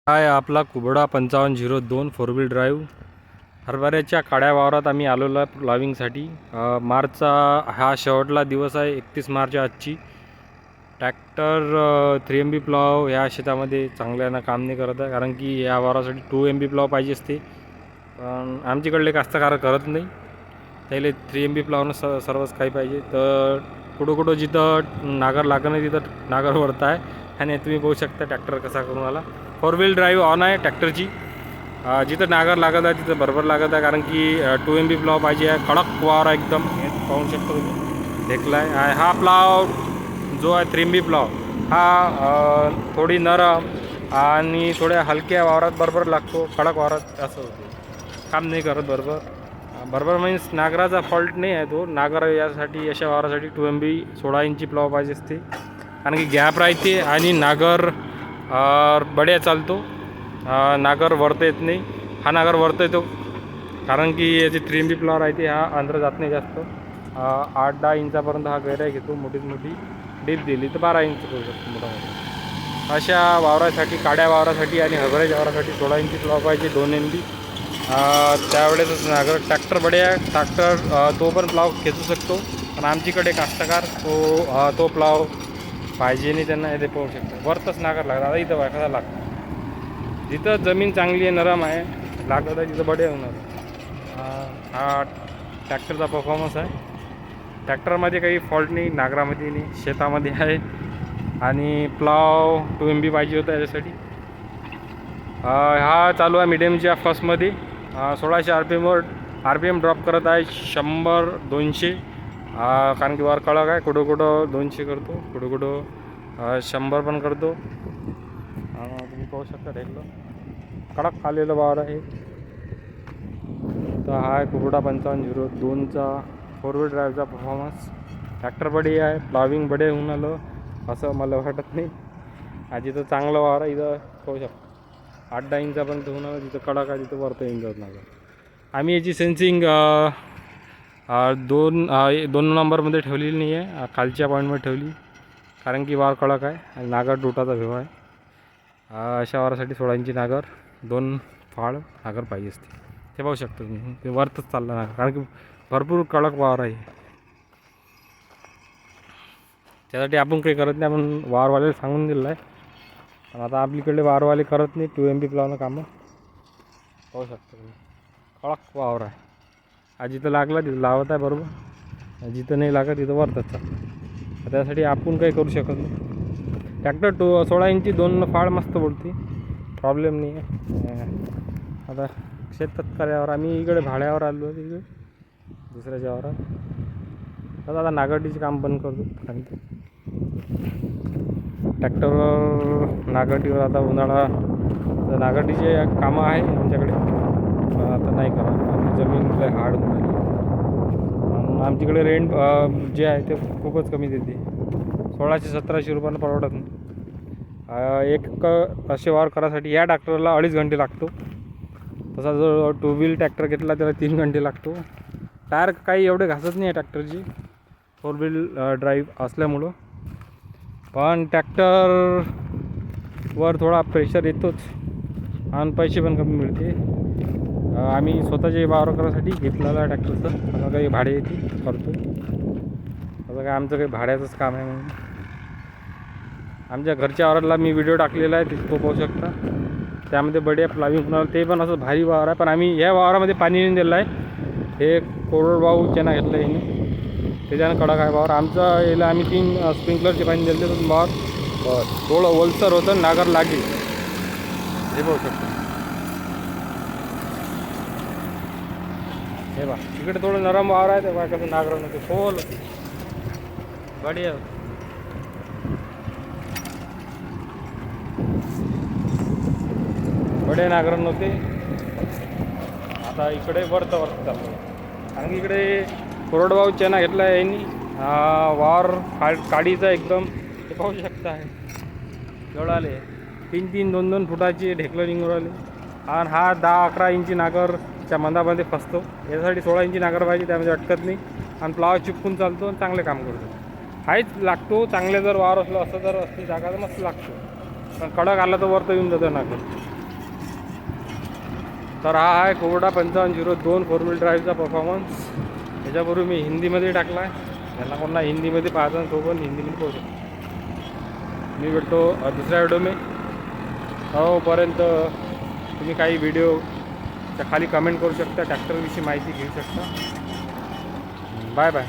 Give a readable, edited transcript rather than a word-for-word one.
काय आपला कुबडा 5502 four wheel drive हरभऱ्याच्या काड्या वावरात आम्ही आलेलो आहे प्लॉविंगसाठी. मार्चचा हा शेवटला दिवस आहे. 31 मार्च आजची. ट्रॅक्टर 3 MB प्लॉव ह्या शेतामध्ये चांगल्यानं काम नाही करत आहे, कारण की या वावरासाठी 2 MB प्लॉव पाहिजे असते. पण आमच्याकडले कास्तकार करत नाही, त्याला 3 MB प्लॉवनं सर्वच काही पाहिजे. तर कुठं कुठं जिथं नागर लागत नाही तिथं नागर वरत आहे. आणि तुम्ही बघू शकता ट्रॅक्टर कसा करून आला. फोर व्हील ड्राईव्ह ऑन आहे ट्रॅक्टरची. जिथं नागर लागत आहे तिथं बरोबर लागत आहे, कारण की 2 MB प्लॉव पाहिजे आहे. कडक वावर आहे एकदम, हे पाहू शकता तुम्ही. ढेकला आहे हा प्लॉव जो आहे 3 MB प्लॉव. हा थोडी नरम आणि थोड्या हलक्या वावरात बरोबर लागतो. कडक वावरात असं होते, काम नाही करत बरोबर. बरोबर मीन्स नागराचा फॉल्ट नाही आहे तो. नागर यासाठी अशा वावरासाठी 2 MB 16 इंची प्लॉव पाहिजे असते, कारण की गॅप राहते आणि नागर बड्या चालतो. नागर वरता येत नाही. हा नागर वरता येतो, कारण की याची 3 MB प्लॉवर आहे. हा अंतर जात नाही जास्त. 8-10 इंचापर्यंत हा गैराई घेतो. मोठी डीप दिली तर 12 इंच करू शकतो मोठा. अशा वावरासाठी, काड्या वावरासाठी आणि हरभऱ्याच्या वावरासाठी 16 इंची प्लॉव पाहिजे, 2 MB. त्यावेळेसच नागर ट्रॅक्टर बड्या ट्रॅक्टर तो पण प्लॉव खेचू शकतो. पण आमच्याकडे कास्तकार तो प्लॉव पाहिजे नाही त्यांना. हे पाहू शकतो वरतच नागर लागतात. आता इथं कसा लागतो, जिथं जमीन चांगली आहे, नरम आहे, लागत आहे तिथं बडे होणार. हा ट्रॅक्टरचा परफॉर्मन्स आहे. ट्रॅक्टरमध्ये काही फॉल्ट नाही, नागरामध्ये नाही, शेतामध्ये आहे. आणि प्लॉव 2 MB पाहिजे होता याच्यासाठी. हा चालू आहे मिडियमच्या फर्स्टमध्ये. 1600 RPMवर RPM ड्रॉप करत आहे 100-200. कारण की वार कडक आहे. कुठं कुठं 200 करतो, कुठं कुठं 100 पण करतो. तुम्ही पाहू शकता ढेकलं कडक आलेलं वावर आहे. तर हा आहे कुबडा 5502चा फोर व्हील ड्राईव्हचा परफॉर्मन्स. ट्रॅक्टर बडी आहे, प्लॉविंग बडे होऊन आलं असं मला वाटत नाही. आज इथं चांगलं वावर आहे. इथं पाहू शकतो 8-10 इंचापर्यंत होऊन आलं. जिथं कडक आहे तिथं वरतं येऊन जात नाही. आम्ही याची सेन्सिंग 2 नंबरमध्ये ठेवलेली नाही आहे, खालच्या पॉईंटमध्ये ठेवली, कारण की वार कडक आहे आणि नागर डोटाचा भेव आहे. अशा वारासाठी 16 इंची नागर, 2 फाळ नागर पाहिजे असते. ते पाहू शकतो तुम्ही, ते वरतच चाललं नागर, कारण की भरपूर कडक वावर आहे. त्यासाठी आपण काही करत नाही, आपण वारवाल्याला सांगून दिलं आहे. पण आता आपल्याकडे वारवाले करत नाही 2 MB प्लॉवनं कामं. पाहू शकतो तुम्ही कडक वावर आहे. जिथं लागला तिथं लावत आहे बरोबर, जिथं नाही लागत तिथं वरतच चालतं. त्यासाठी आपण काही करू शकत नाही. ट्रॅक्टर 16 इंची 2 फाळ मस्त बोलते, प्रॉब्लेम नाही आहे. आता शेतकऱ्यावर आम्ही इकडे भाड्यावर आलो आहे, तिकडे दुसऱ्याच्या वावरात. आता नागरटीचे काम बंद करतो, कारण की ट्रॅक्टरवर नागरटीवर आता उन्हाळा तर नागरटीचे कामं आहे आमच्याकडे. आता नाही करा, जमीन हार्ड होणार. आमच्याकडे रेंट जे आहे ते खूपच कमी देते. 1600-1700 रुपयानं परवडत नाही. एक असे वावर करासाठी या ट्रॅक्टरला 2.5 घंटे लागतो. तसा जो 2 व्हील ट्रॅक्टर घेतला त्याला 3 घंटे लागतो. टायर काही एवढे घासत नाही आहे ट्रॅक्टरची, 4 व्हील ड्राईव्ह असल्यामुळं. पण ट्रॅक्टरवर थोडा प्रेशर येतोच आणि पैसे पण कमी मिळते. आम्ही स्वतःचे वावर करायसाठी घेतलेला आहे ट्रॅक्टरचं. आता काही भाडे येते करतो. आता काय आमचं काही भाड्याचंच काम आहे म्हणून. आमच्या घरच्या वावराला मी व्हिडिओ टाकलेला आहे, तिथं तो पाहू शकता. त्यामध्ये बड्या प्लॉविंग होणार, ते पण असं भारी वावर आहे. पण आम्ही या वावरामध्ये पाणी नाही दिलं आहे. हे कोरडवाहू चना घेतलं आहे याने, त्याच्यानं कडक आहे वावर. आमचा याला आम्ही 3 स्प्रिंकलरचे पाणी दिले तर वावर थोडं ओलसर होतं, नागर लागेल. हे पाहू शकतो. हे बा इकडे थोडं नरम वावर आहे, ते बा कसं नागर नव्हते खोल बढिया. बडे नागर नव्हते. आता इकडे वरत चाललं, कारण की इकडे कोरडवाहू चना घेतला आहे यांनी. वावर काडीचा एकदम ते पाहू शकता आहे. एवढं आले 3-3, 2-2 फुटाची ढेकलं निघून राहिले. आणि हा 10-11 इंची नागरच्या मंदामध्ये फसतो. यासाठी 16 इंची नागर पाहिजे, त्यामध्ये अटकत नाही आणि प्लाव चिपकून चालतो आणि चांगले काम करतो. हाच लागतो. चांगले जर वावर असलं, असं जर असली जागा तर मस्त लागतो. पण कडक आला तर वरतं येऊन जातं नागर. तर हा आहे कोरडा 5502 फोर व्हील ड्राईव्हचा परफॉर्मन्स. त्याच्यापूर्वी मी हिंदीमध्ये टाकला आहे. त्यांना कोणा हिंदीमध्ये पाहता तो पण हिंदीमध्ये पोहोचतो. मी भेटतो दुसऱ्या व्हिडिओ तोपर्यंत तुम्ही काही व्हिडिओच्या खाली कमेंट करू शकता, ट्रॅक्टरविषयी माहिती घेऊ शकता. Bye bye.